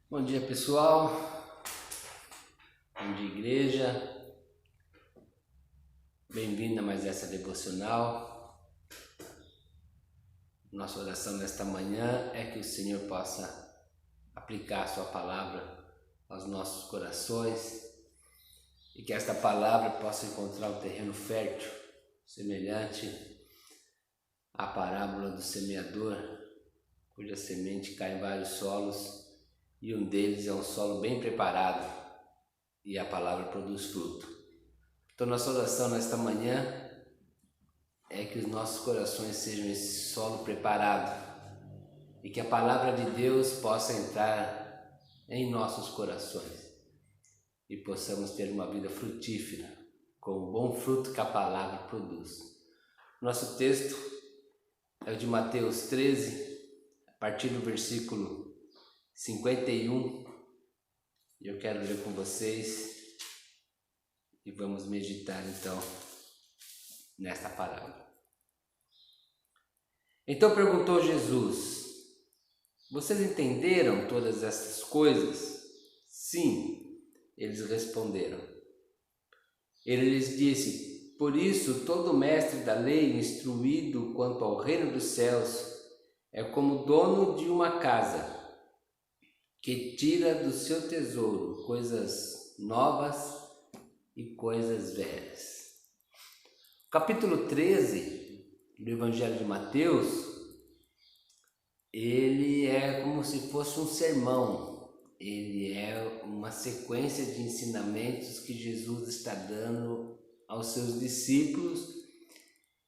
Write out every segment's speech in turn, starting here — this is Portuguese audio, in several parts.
Bom dia, pessoal. Bom dia, igreja. Bem-vindo a mais essa devocional. Nossa oração nesta manhã é que o Senhor possa aplicar a sua palavra aos nossos corações e que esta palavra possa encontrar um terreno fértil, semelhante à parábola do semeador, cuja semente cai em vários solos e um deles é um solo bem preparado e a palavra produz fruto. Então nossa oração nesta manhã é que os nossos corações sejam esse solo preparado e que a palavra de Deus possa entrar em nossos corações e possamos ter uma vida frutífera com o bom fruto que a palavra produz. Nosso texto é o de Mateus 13, a partir do versículo 51, e eu quero ler com vocês e vamos meditar então nesta parábola. Então perguntou Jesus: vocês entenderam todas estas coisas? Sim, eles responderam. Ele lhes disse: por isso todo mestre da lei instruído quanto ao reino dos céus é como dono de uma casa que tira do seu tesouro coisas novas e coisas velhas. Capítulo 13 do Evangelho de Mateus, ele é como se fosse um sermão, ele é uma sequência de ensinamentos que Jesus está dando aos seus discípulos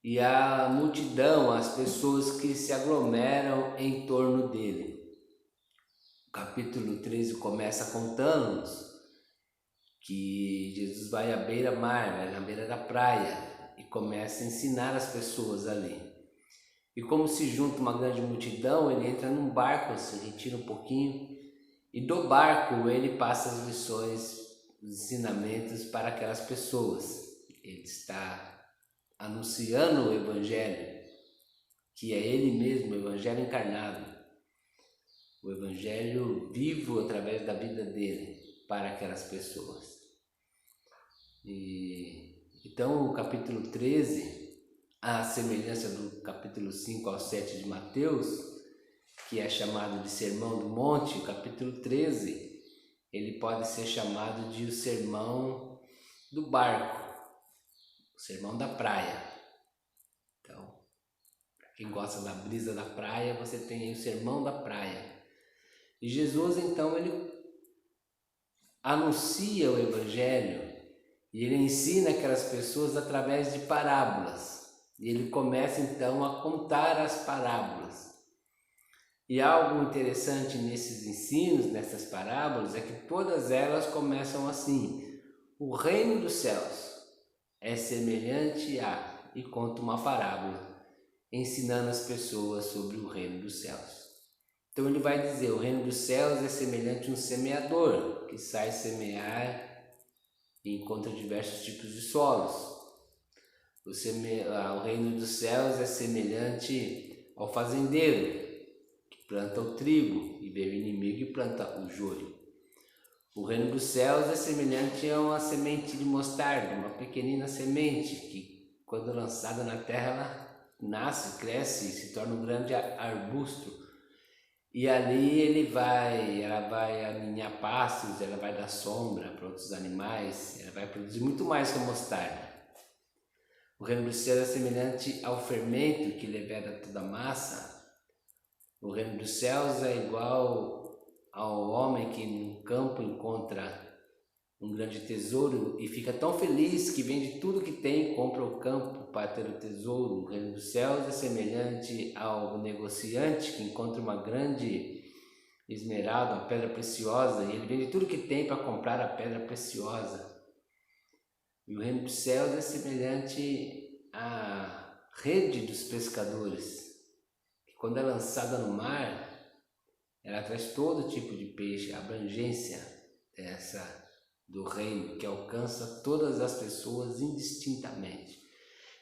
e à multidão, às pessoas que se aglomeram em torno dele. O capítulo 13 começa contando-nos que Jesus vai à beira-mar, vai na beira da praia e começa a ensinar as pessoas ali. E como se junta uma grande multidão, ele entra num barco, se retira um pouquinho e do barco ele passa as lições, os ensinamentos para aquelas pessoas. Ele está anunciando o Evangelho, que é ele mesmo, o Evangelho encarnado. O Evangelho vivo através da vida dele para aquelas pessoas. Então o capítulo 13, a semelhança do capítulo 5 ao 7 de Mateus, que é chamado de Sermão do Monte, o capítulo 13, ele pode ser chamado de o Sermão do Barco, o Sermão da Praia. Então, para quem gosta da brisa da praia, você tem aí o Sermão da Praia. E Jesus, então, ele anuncia o Evangelho e ele ensina aquelas pessoas através de parábolas. E ele começa, então, a contar as parábolas. E algo interessante nesses ensinos, nessas parábolas, é que todas elas começam assim: o reino dos céus é semelhante a... e conta uma parábola, ensinando as pessoas sobre o reino dos céus. Então ele vai dizer: o reino dos céus é semelhante a um semeador que sai semear e encontra diversos tipos de solos. O reino dos céus é semelhante ao fazendeiro que planta o trigo e vê o inimigo e planta o joio. O reino dos céus é semelhante a uma semente de mostarda, uma pequenina semente que, quando lançada na terra, ela nasce, cresce e se torna um grande arbusto. E ali ela vai aninhar pastos, ela vai dar sombra para outros animais, ela vai produzir muito mais que a mostarda. O reino dos céus é semelhante ao fermento que leveda toda a massa. O reino dos céus é igual ao homem que no campo encontra um grande tesouro e fica tão feliz que vende tudo que tem e compra o campo para ter o tesouro. O reino dos céus é semelhante ao negociante que encontra uma grande esmeralda, uma pedra preciosa, e ele vende tudo que tem para comprar a pedra preciosa. E o reino dos céus é semelhante à rede dos pescadores, que quando é lançada no mar, ela traz todo tipo de peixe, a abrangência do reino que alcança todas as pessoas indistintamente.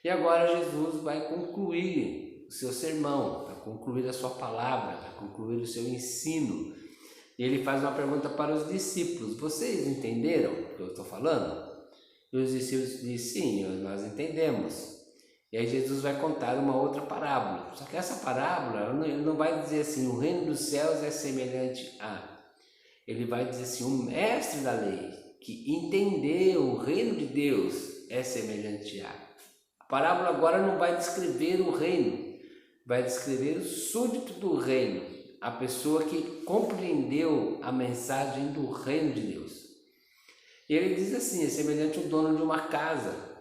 E agora Jesus vai concluir o seu sermão, vai concluir a sua palavra, vai concluir o seu ensino, E ele faz uma pergunta para os discípulos: vocês entenderam o que eu estou falando? E os discípulos dizem: sim, nós entendemos. E aí Jesus vai contar uma outra parábola. Só que essa parábola, ele não vai dizer assim: o reino dos céus é semelhante a. Ele vai dizer assim: o mestre da lei que entendeu o reino de Deus é semelhante a. A parábola agora não vai descrever o reino, vai descrever o súdito do reino, a pessoa que compreendeu a mensagem do reino de Deus. E ele diz assim: é semelhante ao dono de uma casa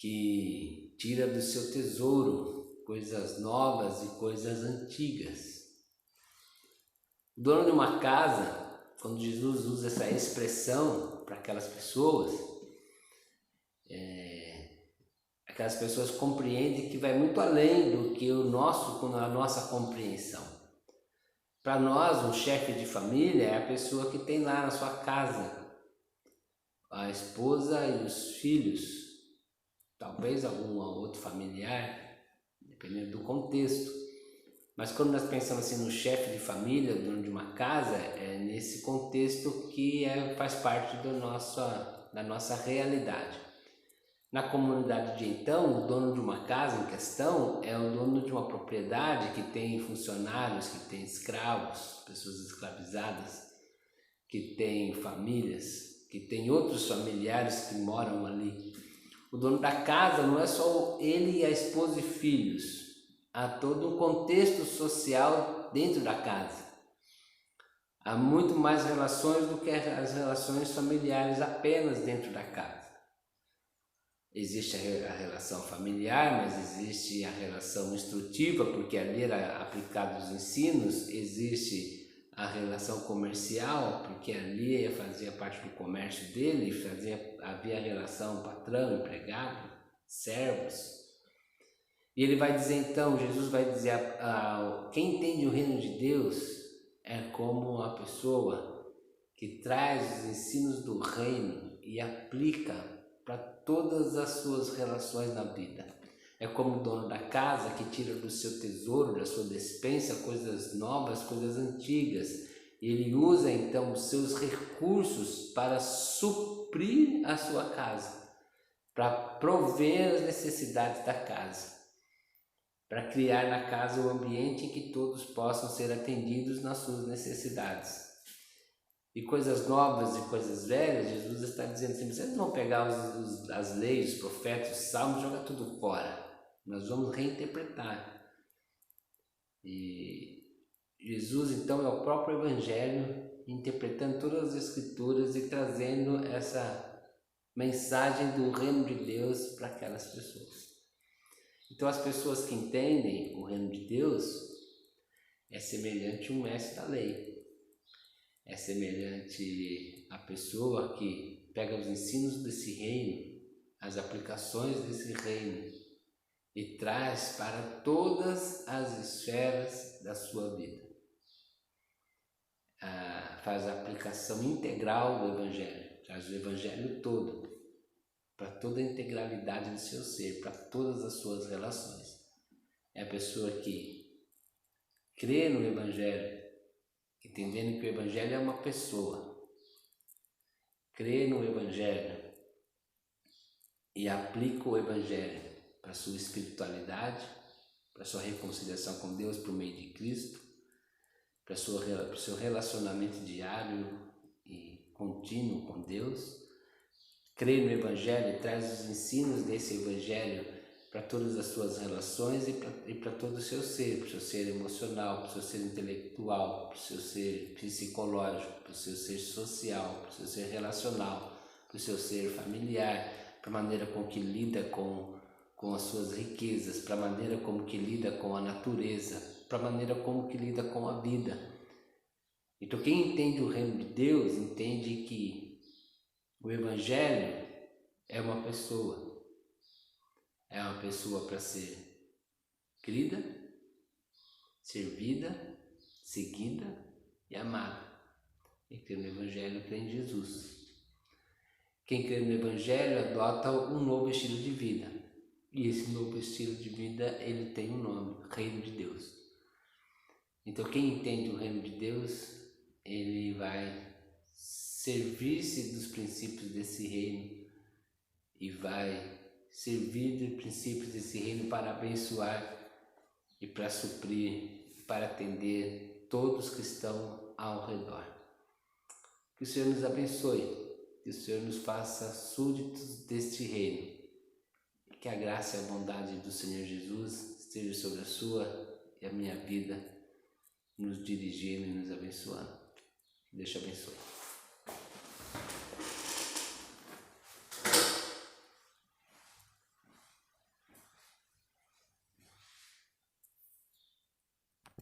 que tira do seu tesouro coisas novas e coisas antigas. O dono de uma casa, quando Jesus usa essa expressão para aquelas pessoas, aquelas pessoas compreendem que vai muito além do que a nossa compreensão. Para nós, um chefe de família é a pessoa que tem lá na sua casa a esposa e os filhos, talvez algum outro familiar, dependendo do contexto. Mas quando nós pensamos assim no chefe de família, dono de uma casa, é nesse contexto que faz parte da nossa realidade. Na comunidade de então, o dono de uma casa em questão é o dono de uma propriedade que tem funcionários, que tem escravos, pessoas escravizadas, que tem famílias, que tem outros familiares que moram ali. O dono da casa não é só ele e a esposa e filhos. Há todo um contexto social dentro da casa. Há muito mais relações do que as relações familiares apenas dentro da casa. Existe a relação familiar, mas existe a relação instrutiva, porque ali era aplicado os ensinos. Existe a relação comercial, porque ali fazia parte do comércio dele, havia a relação patrão, empregado, servos. E ele vai dizer então, Jesus vai dizer, quem entende o reino de Deus é como a pessoa que traz os ensinos do reino e aplica para todas as suas relações na vida. É como o dono da casa que tira do seu tesouro, da sua despensa, coisas novas, coisas antigas. Ele usa então os seus recursos para suprir a sua casa, para prover as necessidades da casa, para criar na casa um ambiente em que todos possam ser atendidos nas suas necessidades. E coisas novas e coisas velhas, Jesus está dizendo assim: vocês vão pegar as leis, os profetas, os salmos, jogar tudo fora. Nós vamos reinterpretar. E Jesus então é o próprio Evangelho, interpretando todas as Escrituras e trazendo essa mensagem do reino de Deus para aquelas pessoas. Então as pessoas que entendem o reino de Deus é semelhante a um mestre da lei. É semelhante à pessoa que pega os ensinos desse reino, as aplicações desse reino e traz para todas as esferas da sua vida. Faz a aplicação integral do Evangelho, traz o Evangelho todo, para toda a integralidade do seu ser, para todas as suas relações. É a pessoa que crê no Evangelho, entendendo que o Evangelho é uma pessoa, crê no Evangelho e aplica o Evangelho para a sua espiritualidade, para a sua reconciliação com Deus por meio de Cristo, para o seu relacionamento diário e contínuo com Deus. Crê no Evangelho e traz os ensinos desse Evangelho para todas as suas relações e para todo o seu ser, para o seu ser emocional, para o seu ser intelectual, para o seu ser psicológico, para o seu ser social, para o seu ser relacional, para o seu ser familiar, para a maneira com que lida com as suas riquezas, para a maneira como que lida com a natureza, para a maneira como que lida com a vida. Então quem entende o reino de Deus entende que o Evangelho é uma pessoa para ser crida, servida, seguida e amada. Quem crê no Evangelho crê em Jesus. Quem crê no Evangelho adota um novo estilo de vida. E esse novo estilo de vida, ele tem um nome: Reino de Deus. Então quem entende o reino de Deus, ele vai servir-se dos princípios desse reino e vai servir dos princípios desse reino para abençoar e para suprir, para atender todos que estão ao redor. Que o Senhor nos abençoe, que o Senhor nos faça súditos deste reino. Que a graça e a bondade do Senhor Jesus esteja sobre a sua e a minha vida, nos dirigindo e nos abençoando. Deus te abençoe.